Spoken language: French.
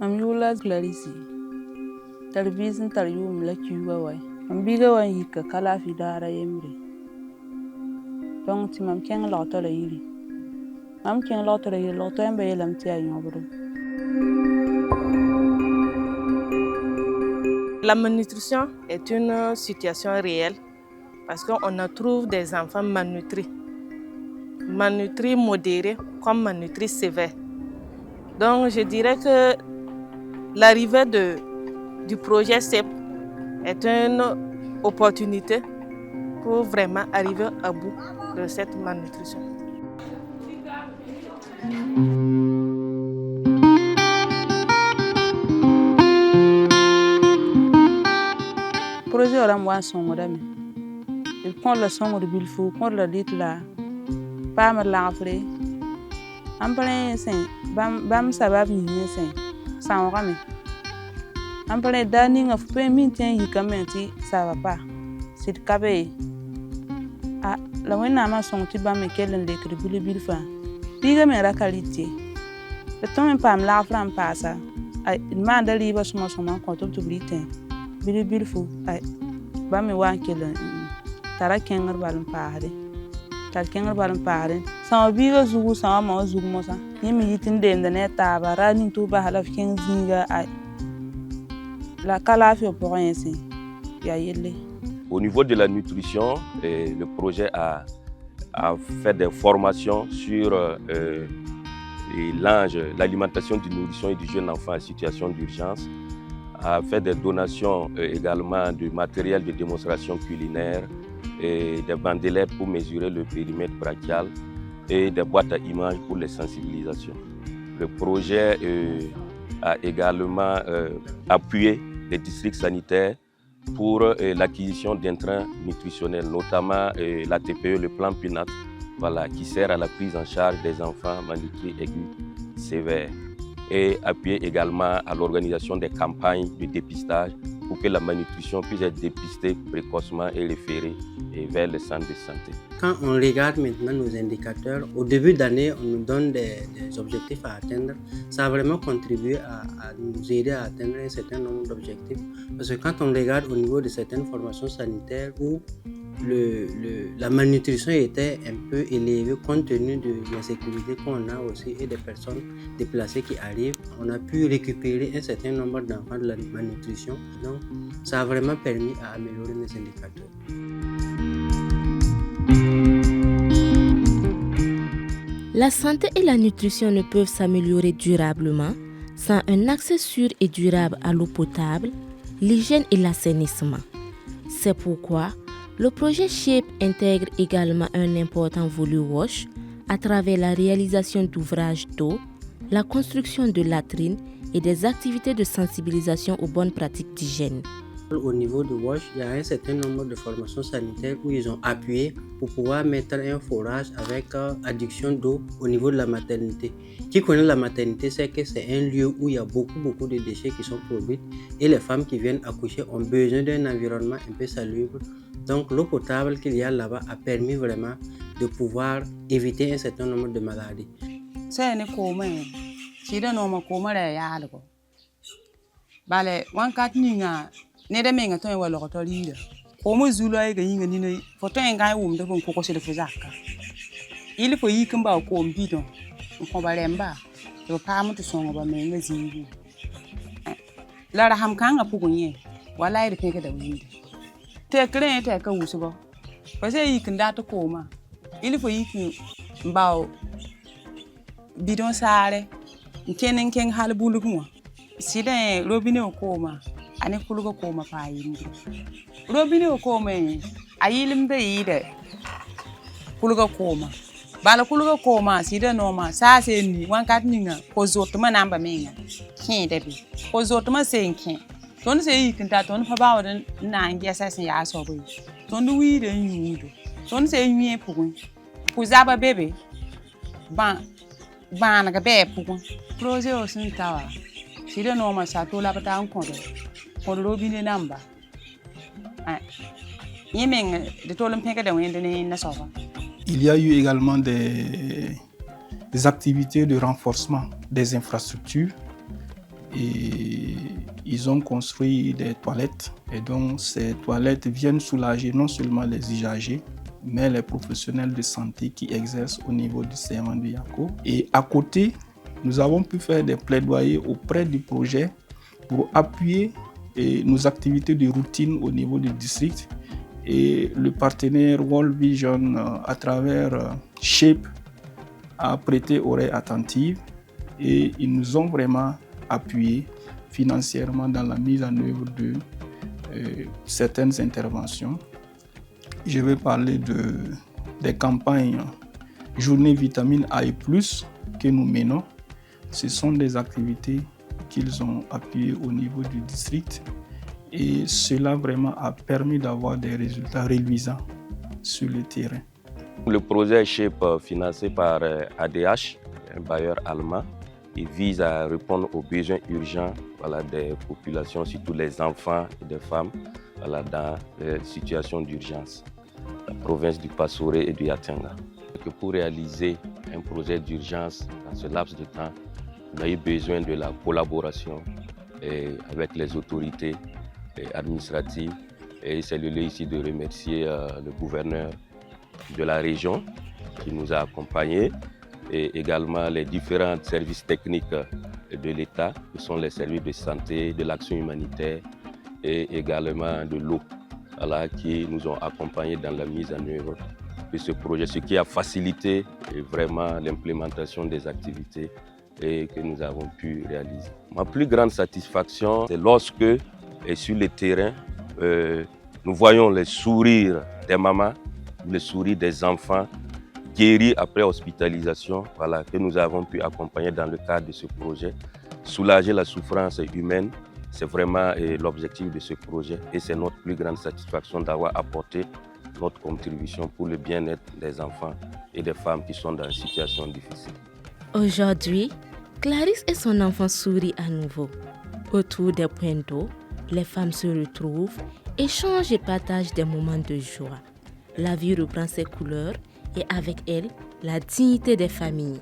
Am yula Clarisse. Television tarium la kiwa way. Am biga wan yika kala fi dara yemre. Donc ti mam ken la to la yiri. Mam ken la to la yiri, la to embe yelam ti ayobro. La malnutrition est une situation réelle parce qu'on trouve des enfants malnutris. Malnutris modérés comme malnutris sévères. Donc je dirais que l'arrivée du projet CEP est une opportunité pour vraiment arriver à bout de cette malnutrition. Projet oram wan songo dame. Il prend le songo de bilfou, prend le lit là. Pas me l'enfler. En plein sein, bam sabab ni sein. Sans rame. En plein dining of payment yi kamenti ça va pas. C'est cabé. Ah, la wena ma songo ti bam kelen de kribuli bilfa. Biga me ra qualité. Le temps même pas me l'enfler pas ça. Ay, man da liba suma ko to britain. Bilfou ay bam me wan kelen. Tara kengar balum paare. Tar kengar balum paare. Sama biga zugu sama ma zugu mosa. Yimi yitin de ne taba rani to ba halaf ken zinga ay. La calafi au point ici. Au niveau de la nutrition, le projet a fait des formations sur l'alimentation du nourrisson et du jeune enfant en situation d'urgence, a fait des donations également de matériel de démonstration culinaire, et des bandelettes pour mesurer le périmètre brachial et des boîtes à images pour les sensibilisations. Le projet a également appuyé les districts sanitaires pour l'acquisition d'intrants nutritionnels, notamment la TPE, le plan PINAT, voilà, qui sert à la prise en charge des enfants malnutris aigus sévères, et appuyer également à l'organisation des campagnes de dépistage pour que la malnutrition puisse être dépistée précocement et référée vers le centre de santé. Quand on regarde maintenant nos indicateurs, au début d'année, on nous donne des objectifs à atteindre. Ça a vraiment contribué à nous aider à atteindre un certain nombre d'objectifs. Parce que quand on regarde au niveau de certaines formations sanitaires où la malnutrition était un peu élevée compte tenu de l'insécurité qu'on a aussi et des personnes déplacées qui arrivent, on a pu récupérer un certain nombre d'enfants de la malnutrition. Donc, ça a vraiment permis à améliorer les indicateurs. La santé et la nutrition ne peuvent s'améliorer durablement sans un accès sûr et durable à l'eau potable, l'hygiène et l'assainissement. C'est pourquoi le projet SHAPE intègre également un important volet WASH à travers la réalisation d'ouvrages d'eau, la construction de latrines et des activités de sensibilisation aux bonnes pratiques d'hygiène. Au niveau de WASH, il y a un certain nombre de formations sanitaires où ils ont appuyé pour pouvoir mettre un forage avec adduction d'eau au niveau de la maternité. Qui connaît la maternité sait que c'est un lieu où il y a beaucoup de déchets qui sont produits et les femmes qui viennent accoucher ont besoin d'un environnement un peu salubre. Donc l'eau potable qu'il y a là-bas a permis vraiment de pouvoir éviter un certain nombre de maladies. C'est ne koma si da no ma koma da ya algo. Bale wan kat ninga ne da menga to wa lo to lida. Ko mo zulu ay ga yinga ni ne foto en ga wum da ko ko se le fuzaka. Il faut yi kan ba ko mbito. Ko ba remba. To pa mu to songo ba menga zingi. La raham kan ga pugunye. Wala ide peke da windi. Te kren te ka wusugo. Parce que yi kan da to koma. Il faut yi kan ba bidon sare. Nkenen ken hal bulugwa. Sida robine okoma. Ani kulugo koma pa yindi. Robine okoma ayilim da yide. Kulugo koma. Bala kulugo koma sida noma sa se ni wan kat ninga ko zotuma namba menga. Kin debi. Ko zotuma senkin. Ton se yikin ta ton fa bawo na ngia sa sen ya so bo. Ton wi de nyudo. Ton se nwie pugun. Ku zaba bebe. Ba na ga be pugun. Projet o sin tawa. Sida noma sa to la bata an kodo. Ko robine namba. Il y a eu également des activités de renforcement des infrastructures et ils ont construit des toilettes. Et donc ces toilettes viennent soulager non seulement les usagers, mais les professionnels de santé qui exercent au niveau du CMA de Yako. Et à côté, nous avons pu faire des plaidoyers auprès du projet pour appuyer nos activités de routine au niveau du district. Et le partenaire World Vision, à travers SHAPE, a prêté oreille attentive et ils nous ont vraiment appuyés financièrement dans la mise en œuvre de certaines interventions. Je vais parler des campagnes Journée Vitamine A et plus que nous menons. Ce sont des activités qu'ils ont appuyées au niveau du district et cela vraiment a permis d'avoir des résultats réluisants sur le terrain. Le projet SHAPE financé par ADH, un bailleur allemand, il vise à répondre aux besoins urgents des populations, surtout les enfants et des femmes dans les situations d'urgence. La province du Passoré et du Yatanga. Pour réaliser un projet d'urgence dans ce laps de temps, on a eu besoin de la collaboration avec les autorités administratives. Et c'est le lieu ici de remercier le gouverneur de la région qui nous a accompagnés et également les différents services techniques de l'État, qui sont les services de santé, de l'action humanitaire et également de l'eau, qui nous ont accompagnés dans la mise en œuvre de ce projet, ce qui a facilité vraiment l'implémentation des activités que nous avons pu réaliser. Ma plus grande satisfaction, c'est lorsque, sur le terrain, nous voyons les sourires des mamans, les sourires des enfants guéris après hospitalisation, que nous avons pu accompagner dans le cadre de ce projet. Soulager la souffrance humaine, c'est vraiment l'objectif de ce projet et c'est notre plus grande satisfaction d'avoir apporté notre contribution pour le bien-être des enfants et des femmes qui sont dans une situation difficile. Aujourd'hui, Clarisse et son enfant sourient à nouveau. Autour des points d'eau, les femmes se retrouvent, échangent et partagent des moments de joie. La vie reprend ses couleurs et avec elle, la dignité des familles.